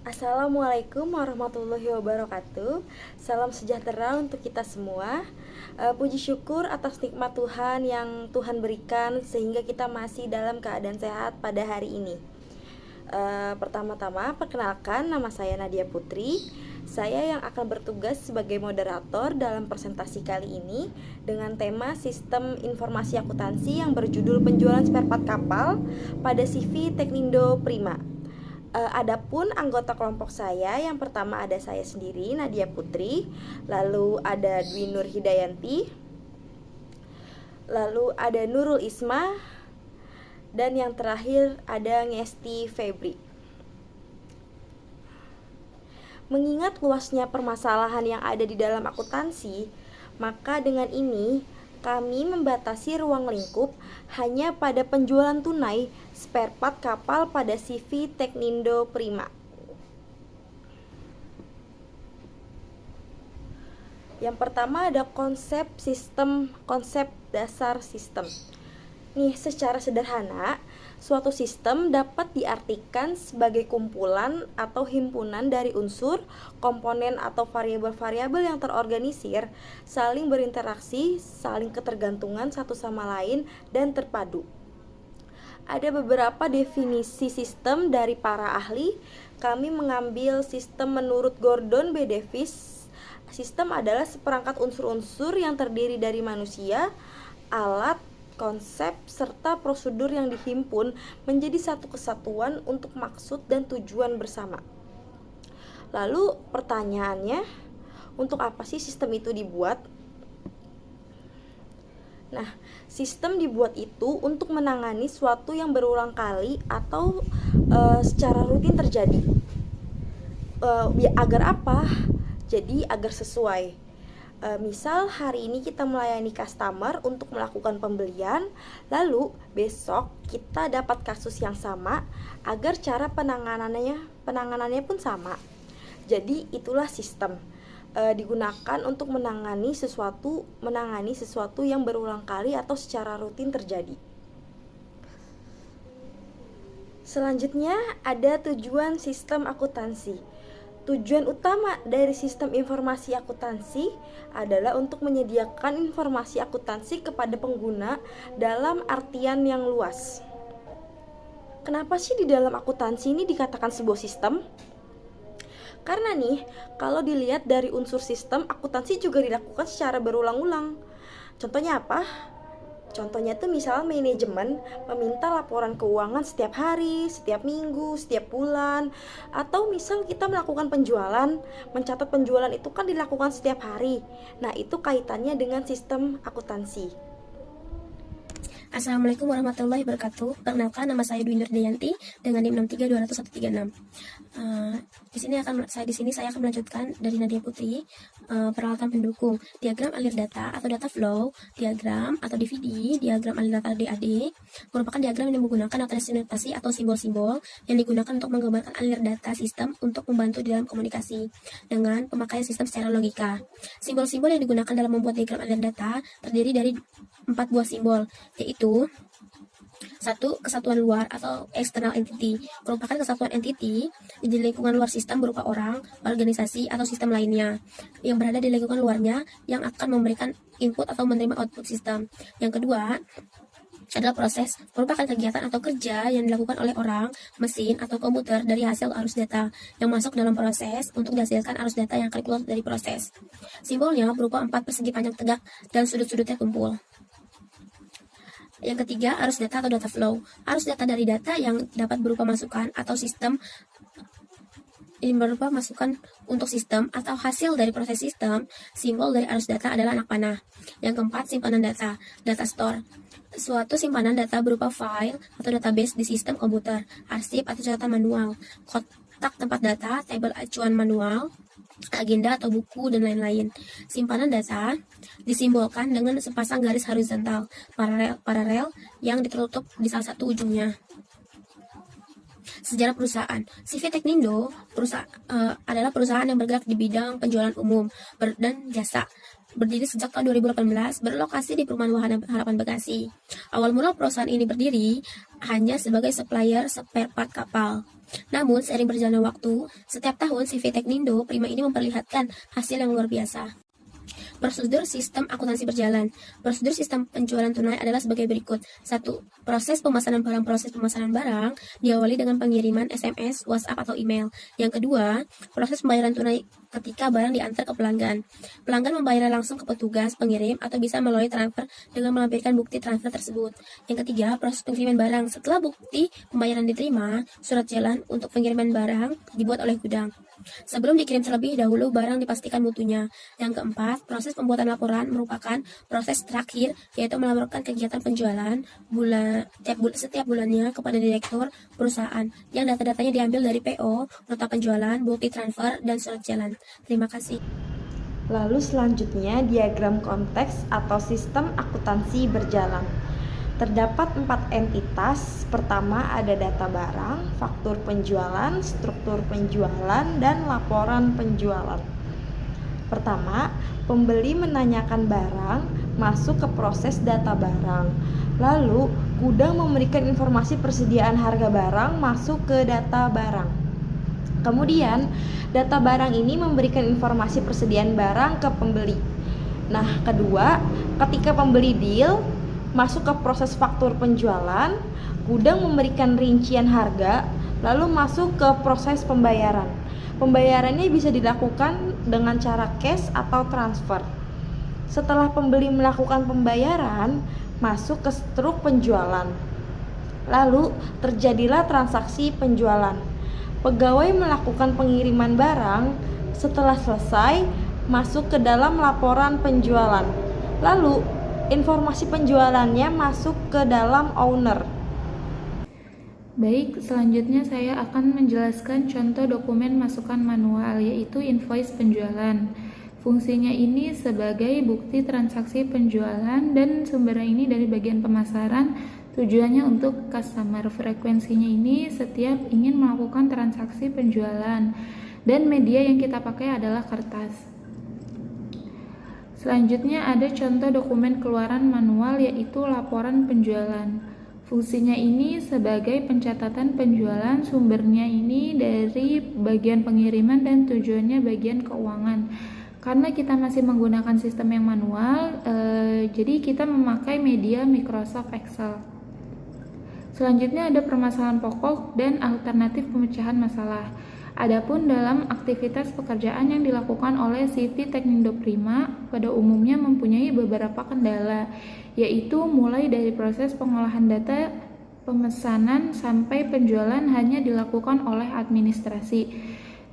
Assalamualaikum warahmatullahi wabarakatuh. Salam sejahtera untuk kita semua. Puji syukur atas nikmat Tuhan yang Tuhan berikan sehingga kita masih dalam keadaan sehat pada hari ini. Pertama-tama, perkenalkan, nama saya Nadia Putri. Saya yang akan bertugas sebagai moderator dalam presentasi kali ini dengan tema Sistem Informasi Akuntansi yang berjudul Penjualan Spare Part Kapal pada CV Teknindo Prima. Adapun anggota kelompok saya, yang pertama ada saya sendiri, Nadia Putri, lalu ada Dwi Nur Hidayanti, lalu ada Nurul Isma, dan yang terakhir ada Ngesti Febri. Mengingat luasnya permasalahan yang ada di dalam akuntansi, maka dengan ini kami membatasi ruang lingkup hanya pada penjualan tunai spare part kapal pada CV Teknindo Prima. Yang pertama ada konsep dasar sistem. Nih, secara sederhana, suatu sistem dapat diartikan sebagai kumpulan atau himpunan dari unsur, komponen atau variabel-variabel yang terorganisir, saling berinteraksi, saling ketergantungan satu sama lain, dan terpadu. Ada beberapa definisi sistem dari para ahli. Kami mengambil sistem menurut Gordon B. Davis. Sistem adalah seperangkat unsur-unsur yang terdiri dari manusia, alat, konsep, serta prosedur yang dihimpun menjadi satu kesatuan untuk maksud dan tujuan bersama. Lalu pertanyaannya, untuk apa sih sistem itu dibuat? Nah, sistem dibuat itu untuk menangani suatu yang berulang kali atau secara rutin terjadi. Agar apa? Jadi agar sesuai. Misal hari ini kita melayani customer untuk melakukan pembelian, lalu besok kita dapat kasus yang sama agar cara penanganannya pun sama. Jadi itulah sistem digunakan untuk menangani sesuatu yang berulang kali atau secara rutin terjadi. Selanjutnya ada tujuan sistem akuntansi. Tujuan utama dari sistem informasi akuntansi adalah untuk menyediakan informasi akuntansi kepada pengguna dalam artian yang luas. Kenapa sih di dalam akuntansi ini dikatakan sebuah sistem? Karena nih, kalau dilihat dari unsur sistem, akuntansi juga dilakukan secara berulang-ulang. Contohnya apa? Contohnya tuh misalnya manajemen meminta laporan keuangan setiap hari, setiap minggu, setiap bulan. Atau misal kita melakukan penjualan, mencatat penjualan itu kan dilakukan setiap hari. Nah, itu kaitannya dengan sistem akuntansi. Assalamualaikum warahmatullahi wabarakatuh. Perkenalkan, nama saya Dwi Nur Hidayanti dengan NIM 6320136. Di sini saya akan melanjutkan dari Nadia Putri, peralatan pendukung, diagram alir data atau data flow, diagram atau DVD, diagram alir data DAD, merupakan diagram yang menggunakan notasi atau simbol-simbol yang digunakan untuk menggambarkan alir data sistem untuk membantu di dalam komunikasi dengan pemakaian sistem secara logika. Simbol-simbol yang digunakan dalam membuat diagram alir data terdiri dari 4 buah simbol, yaitu 1. Kesatuan luar atau external entity, merupakan kesatuan entity di lingkungan luar sistem berupa orang, organisasi, atau sistem lainnya yang berada di lingkungan luarnya yang akan memberikan input atau menerima output sistem. Yang kedua adalah proses, merupakan kegiatan atau kerja yang dilakukan oleh orang, mesin, atau komputer dari hasil arus data yang masuk dalam proses untuk dihasilkan arus data yang akan keluar dari proses. Simbolnya berupa 4 persegi panjang tegak dan sudut-sudutnya kumpul. Yang ketiga, arus data atau data flow. Arus data dari data yang dapat berupa masukan atau sistem, ini berupa masukan untuk sistem atau hasil dari proses sistem. Simbol dari arus data adalah anak panah. Yang keempat, simpanan data, data store. Suatu simpanan data berupa file atau database di sistem komputer, arsip atau catatan manual, kotak tempat data, tabel acuan manual, agenda atau buku, dan lain-lain. Simpanan data disimbolkan dengan sepasang garis horizontal paralel yang ditutup di salah satu ujungnya. Sejarah perusahaan. CV Teknindo adalah perusahaan yang bergerak di bidang penjualan umum dan jasa. Berdiri sejak tahun 2018, berlokasi di Perumahan Wahana Harapan Bekasi. Awal mula perusahaan ini berdiri hanya sebagai supplier spare part kapal. Namun, seiring berjalannya waktu, setiap tahun CV Teknindo Prima ini memperlihatkan hasil yang luar biasa. Prosedur sistem akuntansi berjalan. Prosedur sistem penjualan tunai adalah sebagai berikut. 1. Proses pemesanan barang. Proses pemesanan barang diawali dengan pengiriman SMS, WhatsApp, atau email. Yang kedua, proses pembayaran tunai ketika barang diantar ke pelanggan. Pelanggan membayar langsung ke petugas pengirim atau bisa melalui transfer dengan melampirkan bukti transfer tersebut. Yang ketiga, proses pengiriman barang. Setelah bukti pembayaran diterima, surat jalan untuk pengiriman barang dibuat oleh gudang. Sebelum dikirim terlebih dahulu, barang dipastikan mutunya. Yang keempat, proses pembuatan laporan merupakan proses terakhir, yaitu melaporkan kegiatan penjualan setiap bulannya kepada direktur perusahaan, yang data-datanya diambil dari PO, nota penjualan, bukti transfer, dan surat jalan. Terima kasih. Lalu selanjutnya diagram konteks atau sistem akuntansi berjalan. Terdapat 4 entitas. Pertama ada data barang, faktur penjualan, struktur penjualan, dan laporan penjualan. Pertama, pembeli menanyakan barang, masuk ke proses data barang. Lalu, gudang memberikan informasi persediaan harga barang, masuk ke data barang. Kemudian, data barang ini memberikan informasi persediaan barang ke pembeli. Nah, kedua, ketika pembeli deal, masuk ke proses faktur penjualan, gudang memberikan rincian harga, lalu masuk ke proses pembayaran. Pembayarannya bisa dilakukan dengan cara cash atau transfer. Setelah pembeli melakukan pembayaran, masuk ke struk penjualan. Lalu terjadilah transaksi penjualan. Pegawai melakukan pengiriman barang, setelah selesai masuk ke dalam laporan penjualan. Lalu informasi penjualannya masuk ke dalam owner. Baik, selanjutnya saya akan menjelaskan contoh dokumen masukan manual, yaitu invoice penjualan. Fungsinya ini sebagai bukti transaksi penjualan dan sumbernya ini dari bagian pemasaran. Tujuannya untuk customer. Frekuensinya ini setiap ingin melakukan transaksi penjualan, dan media yang kita pakai adalah kertas. Selanjutnya ada contoh dokumen keluaran manual, yaitu laporan penjualan. Fungsinya ini sebagai pencatatan penjualan, sumbernya ini dari bagian pengiriman dan tujuannya bagian keuangan. Karena kita masih menggunakan sistem yang manual, jadi kita memakai media Microsoft Excel. Selanjutnya ada permasalahan pokok dan alternatif pemecahan masalah. Adapun dalam aktivitas pekerjaan yang dilakukan oleh CV Teknindo Prima pada umumnya mempunyai beberapa kendala, yaitu mulai dari proses pengolahan data pemesanan sampai penjualan hanya dilakukan oleh administrasi.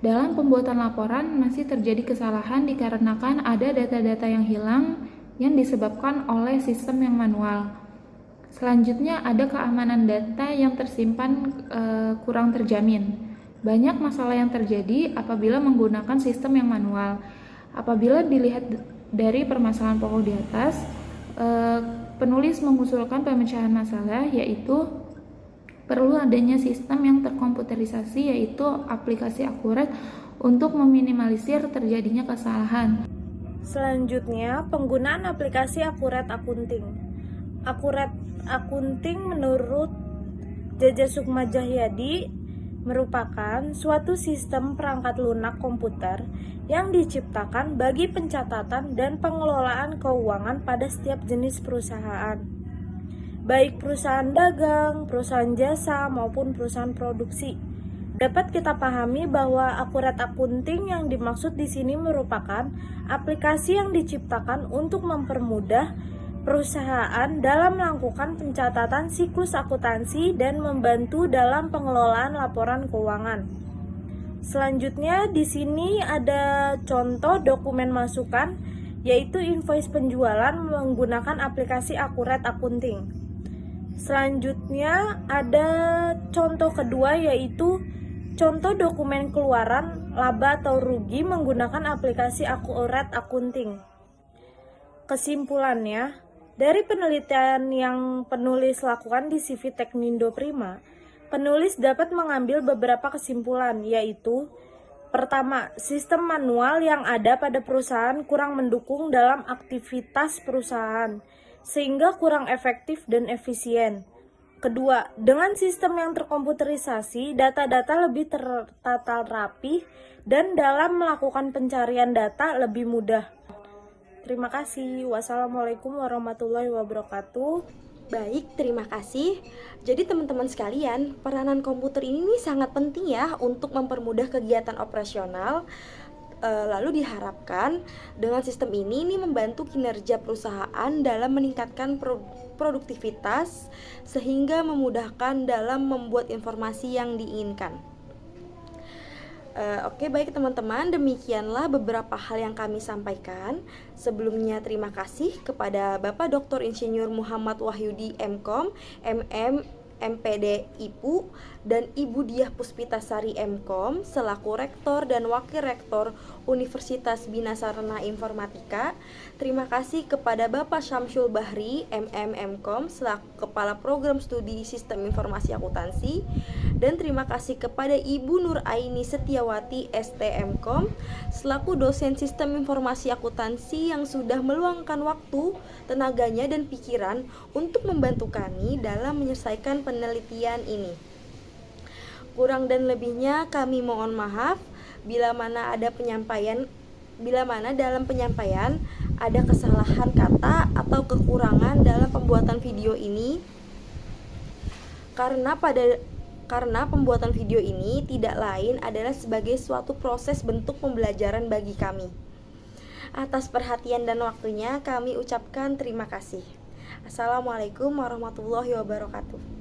Dalam pembuatan laporan masih terjadi kesalahan dikarenakan ada data-data yang hilang yang disebabkan oleh sistem yang manual. Selanjutnya ada keamanan data yang tersimpan kurang terjamin. Banyak masalah yang terjadi apabila menggunakan sistem yang manual. Apabila dilihat dari permasalahan pokok di atas, penulis mengusulkan pemecahan masalah, yaitu perlu adanya sistem yang terkomputerisasi, yaitu aplikasi akurat untuk meminimalisir terjadinya kesalahan. Selanjutnya, penggunaan aplikasi Akurat Akunting. Akurat Akunting menurut Jaja Sukma Jahyadi merupakan suatu sistem perangkat lunak komputer yang diciptakan bagi pencatatan dan pengelolaan keuangan pada setiap jenis perusahaan, baik perusahaan dagang, perusahaan jasa, maupun perusahaan produksi. Dapat kita pahami bahwa Akurat Akunting yang dimaksud di sini merupakan aplikasi yang diciptakan untuk mempermudah perusahaan dalam melakukan pencatatan siklus akuntansi dan membantu dalam pengelolaan laporan keuangan. Selanjutnya di sini ada contoh dokumen masukan, yaitu invoice penjualan menggunakan aplikasi Akurat Akunting. Selanjutnya ada contoh kedua, yaitu contoh dokumen keluaran laba atau rugi menggunakan aplikasi Akurat Akunting. Kesimpulannya, dari penelitian yang penulis lakukan di CV Teknindo Prima, penulis dapat mengambil beberapa kesimpulan, yaitu: pertama, sistem manual yang ada pada perusahaan kurang mendukung dalam aktivitas perusahaan, sehingga kurang efektif dan efisien. Kedua, dengan sistem yang terkomputerisasi, data-data lebih tertata rapi dan dalam melakukan pencarian data lebih mudah. Terima kasih. Wassalamualaikum warahmatullahi wabarakatuh. Baik, terima kasih. Jadi teman-teman sekalian, peranan komputer ini sangat penting ya untuk mempermudah kegiatan operasional. Lalu diharapkan dengan sistem ini membantu kinerja perusahaan dalam meningkatkan produktivitas sehingga memudahkan dalam membuat informasi yang diinginkan. Oke, baik teman-teman, demikianlah beberapa hal yang kami sampaikan. Sebelumnya terima kasih kepada Bapak Dr. Insinyur Muhammad Wahyudi MKom, MM, MPD IPU, dan Ibu Diah Puspitasari MKom selaku Rektor dan Wakil Rektor Universitas Bina Sarana Informatika. Terima kasih kepada Bapak Syamsul Bahri MM MKom selaku Kepala Program Studi Sistem Informasi Akuntansi, dan terima kasih kepada Ibu Nur Aini Setiawati ST MKom selaku dosen Sistem Informasi Akuntansi yang sudah meluangkan waktu, tenaganya, dan pikiran untuk membantu kami dalam menyelesaikan penelitian ini. Kurang dan lebihnya kami mohon maaf bila mana dalam penyampaian ada kesalahan kata atau kekurangan dalam pembuatan video ini, karena pembuatan video ini tidak lain adalah sebagai suatu proses bentuk pembelajaran bagi kami. Atas perhatian dan waktunya kami ucapkan terima kasih. Assalamualaikum warahmatullahi wabarakatuh.